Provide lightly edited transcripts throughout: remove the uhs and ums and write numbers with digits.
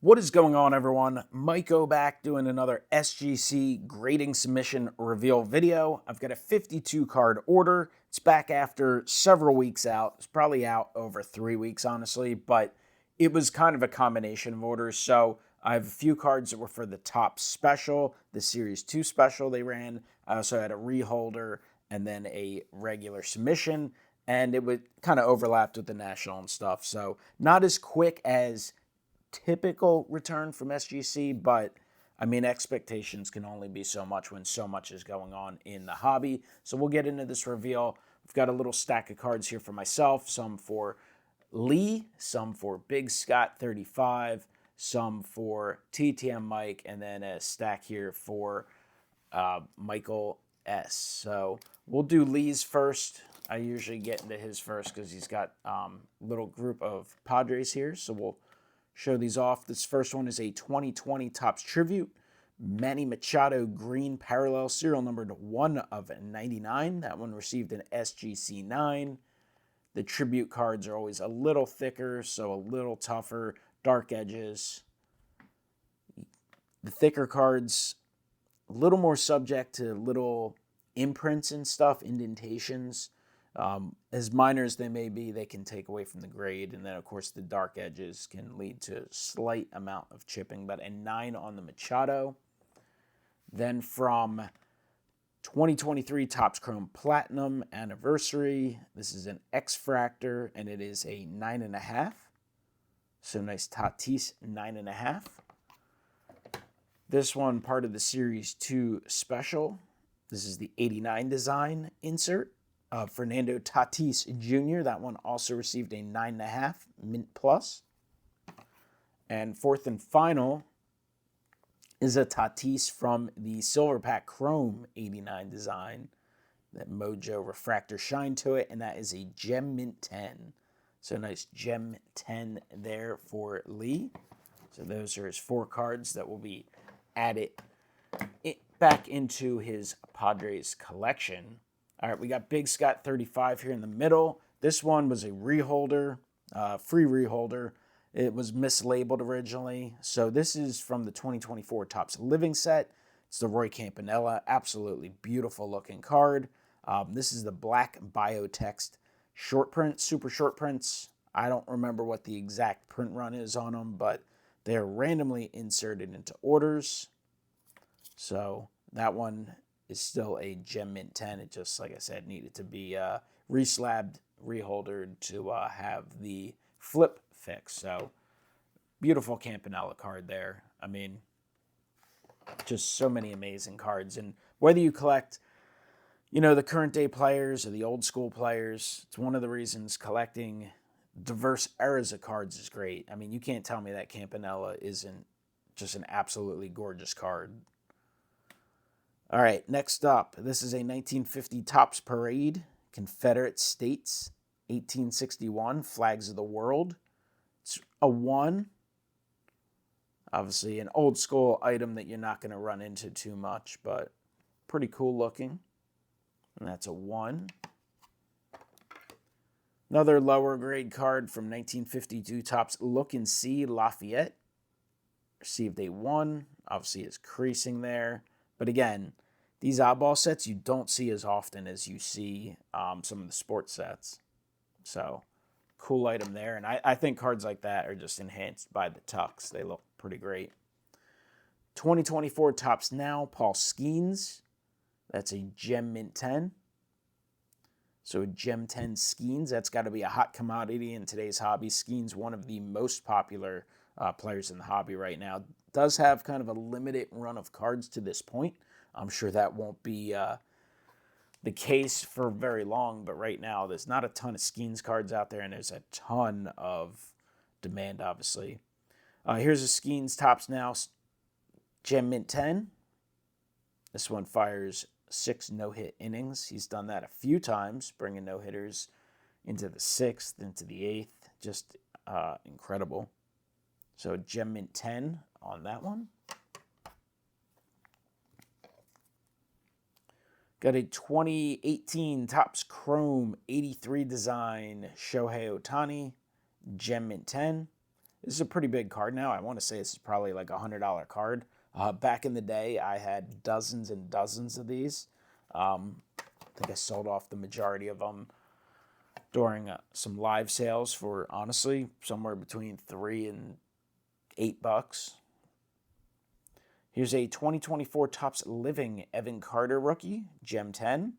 What is going on, everyone? MikeO back doing another SGC grading submission reveal video. I've got a 52 card order. It's back after several weeks out. It's probably out over 3 weeks, honestly, but it was kind of a combination of orders. So I have a few cards that were for the top special, the Series 2 special they ran. I also had a reholder and then a regular submission, and it would kind of overlapped with the national and stuff. So not as quick as typical return from SGC, but I mean, expectations can only be so much when so much is going on in the hobby. So we'll get into this reveal. We've got a little stack of cards here for myself, some for Lee, some for Big Scott 35, some for TTM Mike, and then a stack here for Michael S. So we'll do Lee's first. I usually get into his first because he's got a little group of Padres here. So we'll show these off. This first one is a 2020 Topps Tribute. Manny Machado green parallel, serial numbered 1 of 99. That one received an SGC 9. The tribute cards are always a little thicker, so a little tougher, dark edges. The thicker cards, a little more subject to little imprints and stuff, indentations. As minor as they may be, they can take away from the grade. And then, of course, the dark edges can lead to a slight amount of chipping, but a 9 on the Machado. Then from 2023 Topps Chrome Platinum Anniversary, this is an X-Fractor, and it is a 9.5. So nice Tatis 9.5. This one, part of the Series 2 Special. This is the 89 design insert. Fernando Tatis Jr., that one also received a 9.5 Mint Plus. And fourth and final is a Tatis from the Silver Pack Chrome 89 design. That Mojo refractor shine to it, and that is a Gem Mint 10. So nice Gem 10 there for Lee. So those are his 4 cards that will be added back into his Padres collection. All right, we got Big Scott 35 here in the middle. This one was a reholder, free reholder. It was mislabeled originally. So this is from the 2024 Topps Living set. It's the Roy Campanella. Absolutely beautiful looking card. This is the black biotext short print, super short prints. I don't remember what the exact print run is on them, but they're randomly inserted into orders. So that one is still a Gem Mint 10. It just, like I said, needed to be reslabbed, reholdered to have the flip fix. So, beautiful Campanella card there. I mean, just so many amazing cards. And whether you collect, the current day players or the old school players, it's one of the reasons collecting diverse eras of cards is great. I mean, you can't tell me that Campanella isn't just an absolutely gorgeous card. All right, next up, this is a 1950 Topps Parade, Confederate States, 1861, Flags of the World. It's a 1. Obviously, an old school item that you're not going to run into too much, but pretty cool looking. And that's a 1. Another lower grade card from 1952 Topps Look and See Lafayette. Received a 1. Obviously, it's creasing there. But again, these oddball sets you don't see as often as you see some of the sports sets. So, cool item there. And I think cards like that are just enhanced by the tucks. They look pretty great. 2024 Topps Now, Paul Skeens. That's a Gem Mint 10. So a Gem 10 Skeens, that's got to be a hot commodity in today's hobby. Skeens, one of the most popular players in the hobby right now. Does have kind of a limited run of cards to this point. I'm sure that won't be the case for very long, but right now there's not a ton of Skeens cards out there, and there's a ton of demand, obviously. Here's a Skeens Topps Now Gem Mint 10. This one fires 6 no-hit innings. He's done that a few times, bringing no-hitters into the 6th, into the 8th. Just incredible. So Gem Mint 10 on that one. Got a 2018 Topps Chrome 83 design Shohei Ohtani Gem Mint 10. This is a pretty big card now. I want to say this is probably like a $100 card. Back in the day, I had dozens and dozens of these. I think I sold off the majority of them during some live sales for, honestly, somewhere between $3 and $8. Here's a 2024 Topps Living Evan Carter rookie, Gem 10.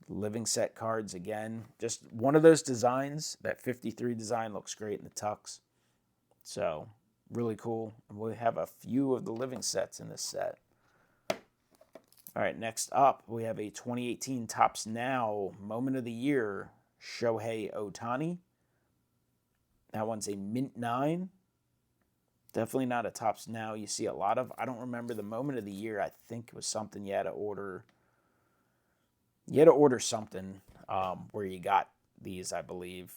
Living set cards again. Just one of those designs. That 53 design looks great in the tux. So, really cool. And we have a few of the living sets in this set. All right, next up, we have a 2018 Topps Now Moment of the Year, Shohei Ohtani. That one's a mint 9. Definitely not a Topps Now you see a lot of. I don't remember the Moment of the Year. I think it was something you had to order. You had to order something where you got these, I believe.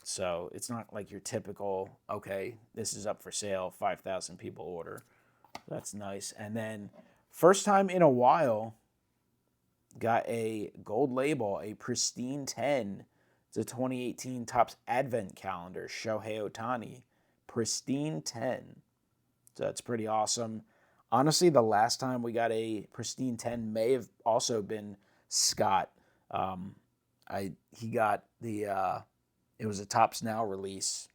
So it's not like your typical, okay, this is up for sale, 5,000 people order. That's nice. And then first time in a while, got a gold label, a pristine 10. It's a 2018 Topps Advent Calendar, Shohei Ohtani. Pristine 10. So that's pretty awesome. Honestly, the last time we got a pristine 10 may have also been Scott. He got the it was a Topps Now release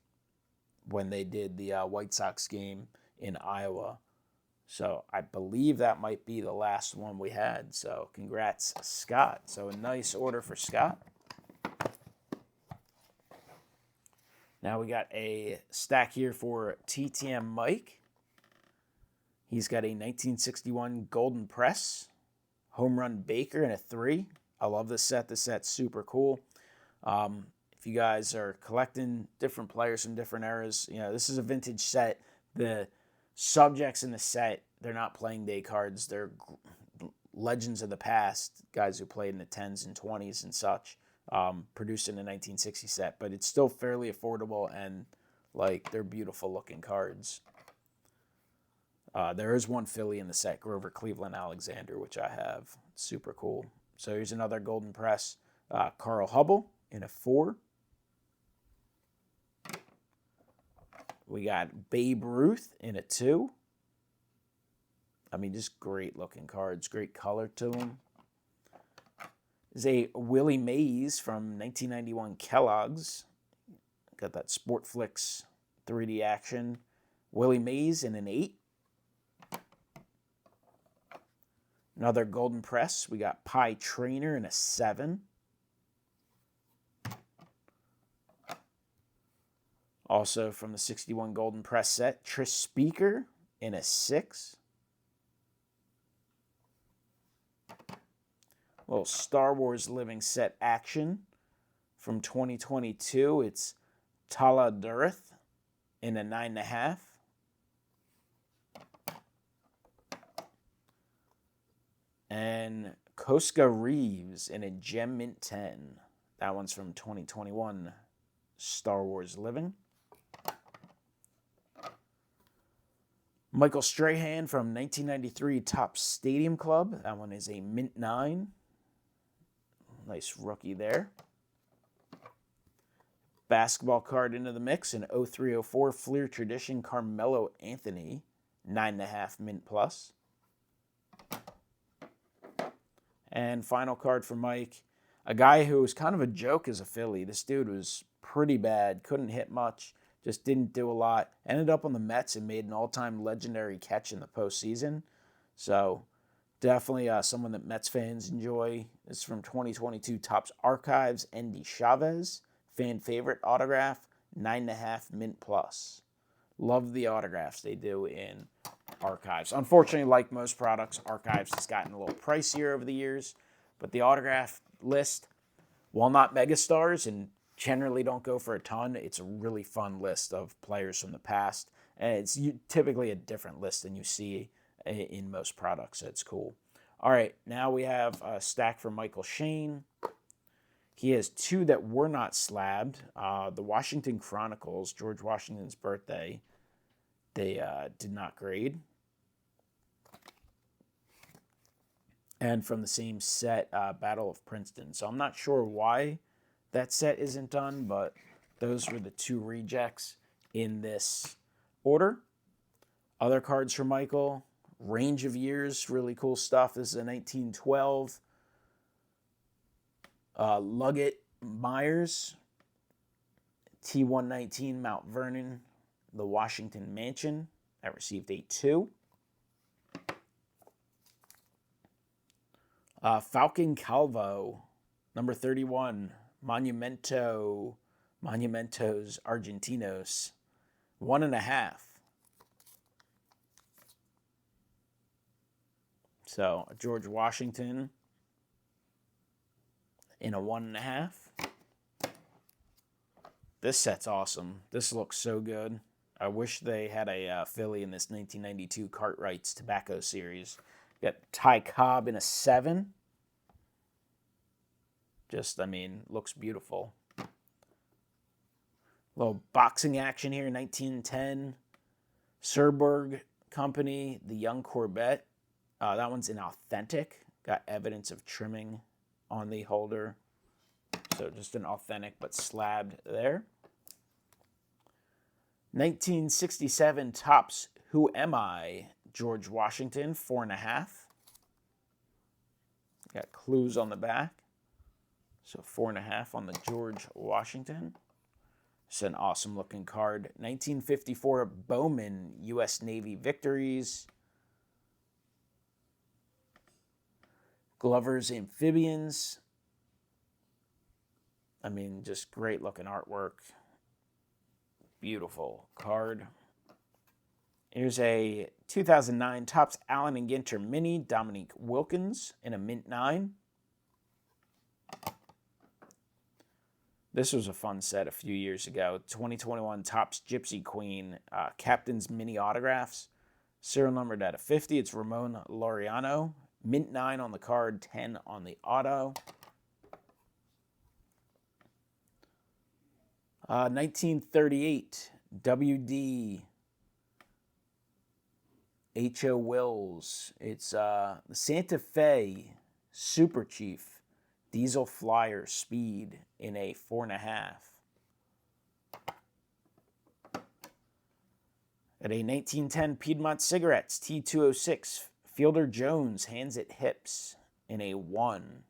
when they did the White Sox game in Iowa. So I believe that might be the last one we had. So congrats, Scott. So a nice order for Scott. Now we got a stack here for TTM Mike. He's got a 1961 Golden Press, Home Run Baker, and a 3. I love this set. This set's super cool. If you guys are collecting different players from different eras, this is a vintage set. The subjects in the set, they're not playing day cards. They're legends of the past, guys who played in the 10s and 20s and such, produced in the 1960 set. But it's still fairly affordable, and they're beautiful looking cards. There is one Philly in the set, Grover Cleveland Alexander, which I have. It's super cool. So here's another Golden Press, Carl Hubble in a 4. We got Babe Ruth in a 2. I mean, just great looking cards, great color to them. There's a Willie Mays from 1991 Kellogg's. Got that Sportflix 3D action. Willie Mays in an 8. Another Golden Press. We got Pie Trainer in a 7. Also from the 61 Golden Press set, Tris Speaker in a 6. Little Star Wars Living Set action from 2022. It's Tala Durith in a 9.5. And Koska Reeves in a Gem Mint 10. That one's from 2021 Star Wars Living. Michael Strahan from 1993 Topps Stadium Club. That one is a mint 9. Nice rookie there. Basketball card into the mix, an 0304 Fleer Tradition Carmelo Anthony, 9.5 mint plus. And final card for Mike, a guy who was kind of a joke as a Philly. This dude was pretty bad, couldn't hit much, just didn't do a lot. Ended up on the Mets and made an all-time legendary catch in the postseason. So definitely someone that Mets fans enjoy. This is from 2022 Topps Archives, Endy Chavez. Fan favorite autograph, 9.5 mint plus. Love the autographs they do in Archives. Unfortunately, like most products, Archives has gotten a little pricier over the years. But the autograph list, while not megastars and generally don't go for a ton, it's a really fun list of players from the past. And it's typically a different list than you see in most products, so it's cool. All right, now we have a stack for Michael Shane. He has 2 that were not slabbed. The Washington Chronicles, George Washington's birthday, they did not grade. And from the same set, Battle of Princeton. So I'm not sure why that set isn't done, but those were the 2 rejects. in this order. Other cards from Michael, range of years, really cool stuff. This is a 1912 Luggett Myers T119 Mount Vernon, the Washington Mansion. That received a 2. Falcon Calvo, number 31, Monumentos Argentinos, 1.5. So George Washington in a 1.5. This set's awesome. This looks so good. I wish they had a Philly in this 1992 Cartwright's Tobacco Series. Got Ty Cobb in a 7. Just, I mean, looks beautiful. Little boxing action here, 1910. Serberg Company, the Young Corvette. That one's in authentic. Got evidence of trimming on the holder. So just an authentic but slabbed there. 1967 Topps Who Am I? George Washington, 4.5. Got clues on the back. So 4.5 on the George Washington. It's an awesome looking card. 1954 Bowman U.S. Navy Victories. Glover's Amphibians. I mean, just great looking artwork. Beautiful card. Here's a 2009 Topps Allen and Ginter Mini Dominique Wilkins in a mint 9. This was a fun set a few years ago. 2021 Topps Gypsy Queen Captain's Mini Autographs. Serial numbered at a 50. It's Ramon Laureano. Mint 9 on the card, 10 on the auto. 1938 WD H.O. Wills. It's the Santa Fe Super Chief Diesel Flyer Speed in a 4.5. At a 1910 Piedmont Cigarettes T206 Fielder Jones Hands at Hips in a 1.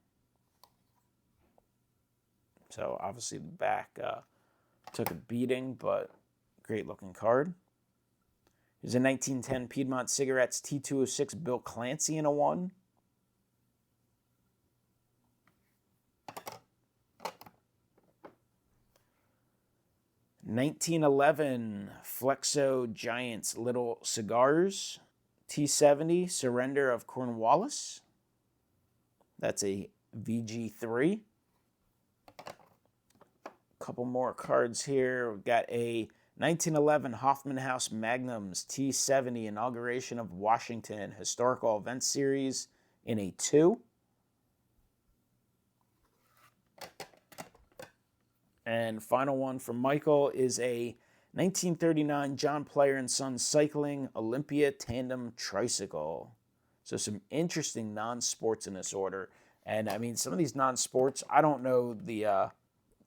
So obviously the back took a beating, but great looking card. Here's a 1910 Piedmont Cigarettes T206 Bill Clancy in a 1. (1911) Flexo Giants Little Cigars T70 Surrender of Cornwallis. That's a VG3. Couple more cards here. We've got a 1911 Hoffman House Magnums T70 Inauguration of Washington Historical Events Series in a 2. And final one from Michael is a 1939 John Player and Sons Cycling Olympia Tandem Tricycle. So some interesting non-sports in this order. And I mean, some of these non-sports, I don't know the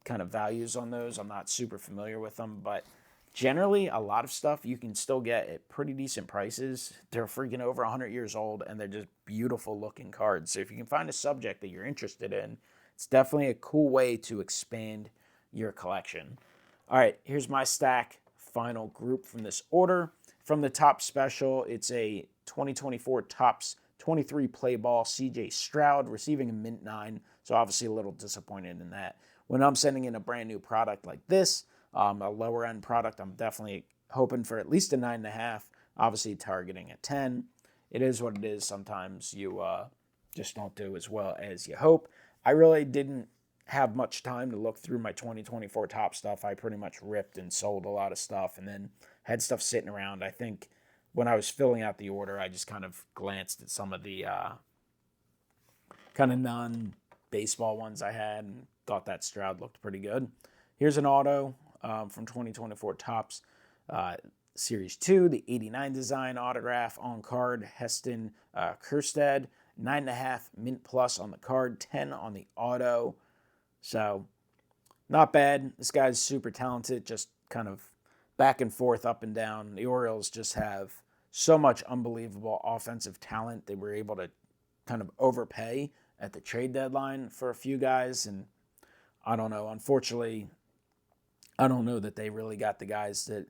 kind of values on those. I'm not super familiar with them, but generally a lot of stuff you can still get at pretty decent prices. They're freaking over 100 years old and they're just beautiful looking cards. So if you can find a subject that you're interested in, it's definitely a cool way to expand your collection. All right, here's my stack. Final group from this order. From the top special, it's a 2024 Topps 23 play ball CJ Stroud receiving a mint 9. So obviously a little disappointed in that. When I'm sending in a brand new product like this, a lower end product, I'm definitely hoping for at least a 9.5. Obviously targeting a 10. It is what it is. Sometimes you just don't do as well as you hope. I really didn't have much time to look through my 2024 top stuff. I pretty much ripped and sold a lot of stuff and then had stuff sitting around. I think when I was filling out the order, I just kind of glanced at some of the kind of non-baseball ones I had and thought that Stroud looked pretty good. Here's an auto from 2024 Topps Series 2, the 89 design autograph on card, Heston Kjerstad, 9.5 mint plus on the card, 10 on the auto. So not bad. This guy's super talented, just kind of back and forth, up and down. The Orioles just have so much unbelievable offensive talent. They were able to kind of overpay at the trade deadline for a few guys, and I don't know. Unfortunately, I don't know that they really got the guys that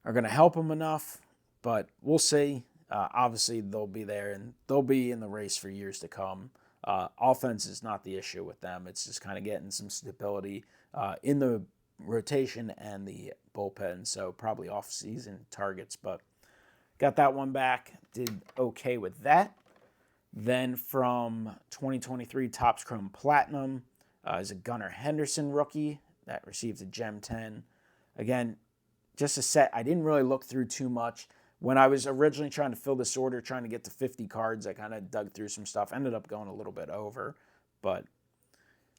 are going to help them enough, but we'll see. Obviously, they'll be there, and they'll be in the race for years to come. Offense is not the issue with them. It's just kind of getting some stability in the rotation and the bullpen, so probably off-season targets, but got that one back. Did okay with that. Then from 2023 Topps Chrome Platinum is a Gunnar Henderson rookie that received a Gem 10. Again, just a set I didn't really look through too much. When I was originally trying to fill this order, trying to get to 50 cards, I kind of dug through some stuff. Ended up going a little bit over, but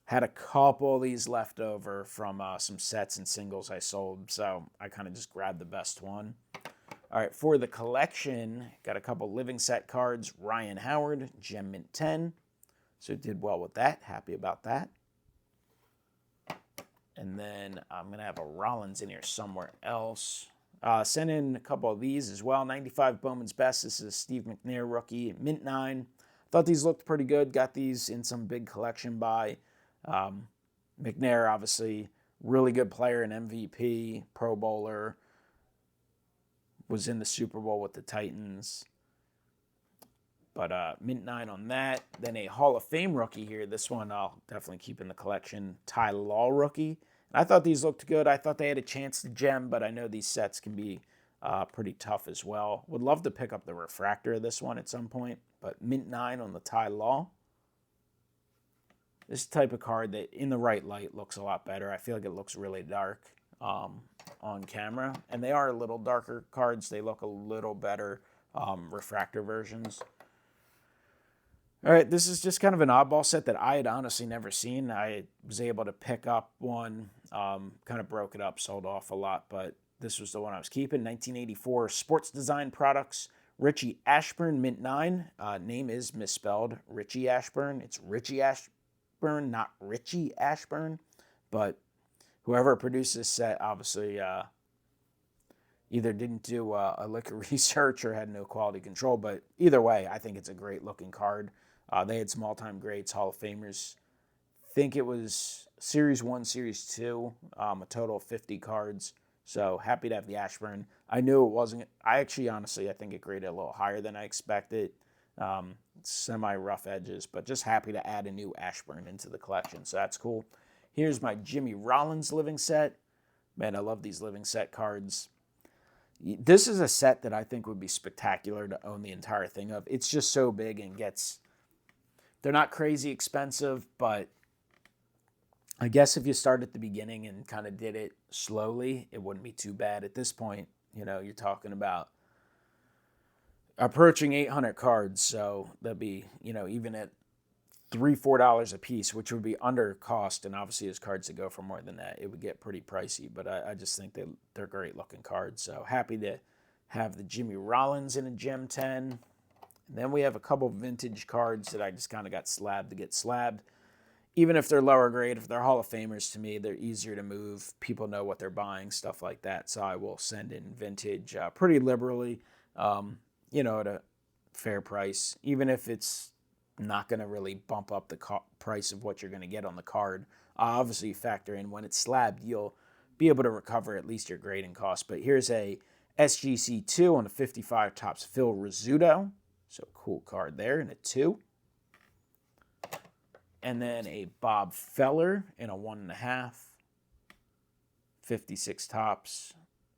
had a couple of these left over from some sets and singles I sold, so I kind of just grabbed the best one. All right, for the collection, got a couple living set cards. Ryan Howard, Gem Mint 10. So did well with that. Happy about that. And then I'm going to have a Rollins in here somewhere else. Sent in a couple of these as well. 95 Bowman's Best. This is Steve McNair rookie, Mint 9. Thought these looked pretty good. Got these in some big collection buy. McNair, obviously, really good player, an MVP, Pro Bowler. Was in the Super Bowl with the Titans. But Mint 9 on that. Then a Hall of Fame rookie here. This one I'll definitely keep in the collection. Ty Law rookie. And I thought these looked good. I thought they had a chance to gem, but I know these sets can be pretty tough as well. Would love to pick up the refractor of this one at some point. But Mint 9 on the Ty Law. This type of card that in the right light looks a lot better. I feel like it looks really dark on camera. And they are a little darker cards. They look a little better refractor versions. All right, this is just kind of an oddball set that I had honestly never seen. I was able to pick up one, kind of broke it up, sold off a lot, but this was the one I was keeping. 1984 Sports Design Products, Richie Ashburn, Mint 9. Name is misspelled, Richie Ashburn. It's Richie Ashburn, not Richie Ashburn. But whoever produced this set obviously either didn't do a lick of research or had no quality control. But either way, I think it's a great looking card. They had some all-time greats, Hall of Famers. Think it was Series 1, Series 2, a total of 50 cards. So happy to have the Ashburn. I knew it wasn't. I actually, honestly, I think it graded a little higher than I expected. Semi-rough edges, but just happy to add a new Ashburn into the collection. So that's cool. Here's my Jimmy Rollins living set. Man, I love these living set cards. This is a set that I think would be spectacular to own the entire thing of. It's just so big and gets... They're not crazy expensive, but I guess if you start at the beginning and kind of did it slowly, it wouldn't be too bad. At this point, you know, you're talking about approaching 800 cards, so that'd be, you know, even at $3-4 a piece, which would be under cost, and obviously as cards that go for more than that, it would get pretty pricey, but I just think they're great looking cards, so happy to have the Jimmy Rollins in a Gem 10. And then we have a couple vintage cards that I just kind of got slabbed to get slabbed. Even if they're lower grade, if they're Hall of Famers to me, they're easier to move. People know what they're buying, stuff like that. So I will send in vintage pretty liberally, you know, at a fair price. Even if it's not going to really bump up the price of what you're going to get on the card. Obviously, factor in when it's slabbed, you'll be able to recover at least your grading costs. But here's a SGC 2 on a 55 Topps Phil Rizzuto. So cool card there in a 2. And then a Bob Feller in a 1.5. 56 Topps.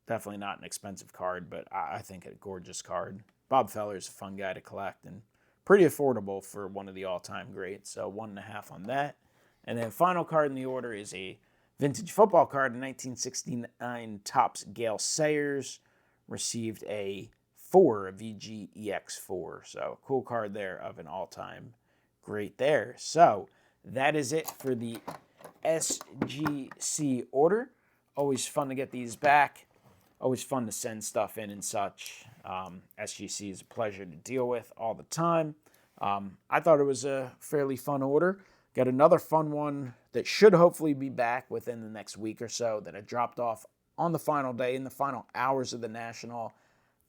Definitely not an expensive card, but I think a gorgeous card. Bob Feller's a fun guy to collect and pretty affordable for one of the all-time greats. So 1.5 on that. And then final card in the order is a vintage football card in 1969 Topps Gale Sayers. Received a 4, a VGEX4. So cool card there of an all-time great there. So that is it for the SGC order. Always fun to get these back. Always fun to send stuff in and such. SGC is a pleasure to deal with all the time. I thought it was a fairly fun order. Got another fun one that should hopefully be back within the next week or so that I dropped off on the final day, in the final hours of the National.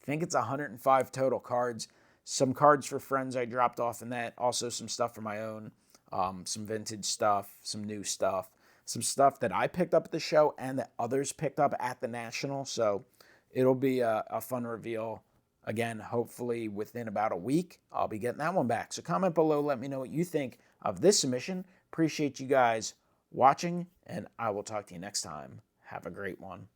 I think it's 105 total cards. Some cards for friends I dropped off in that. Also some stuff for my own. Some vintage stuff, some new stuff. Some stuff that I picked up at the show and that others picked up at the National. So it'll be a fun reveal. Again, hopefully within about a week, I'll be getting that one back. So comment below. Let me know what you think of this submission. Appreciate you guys watching, and I will talk to you next time. Have a great one.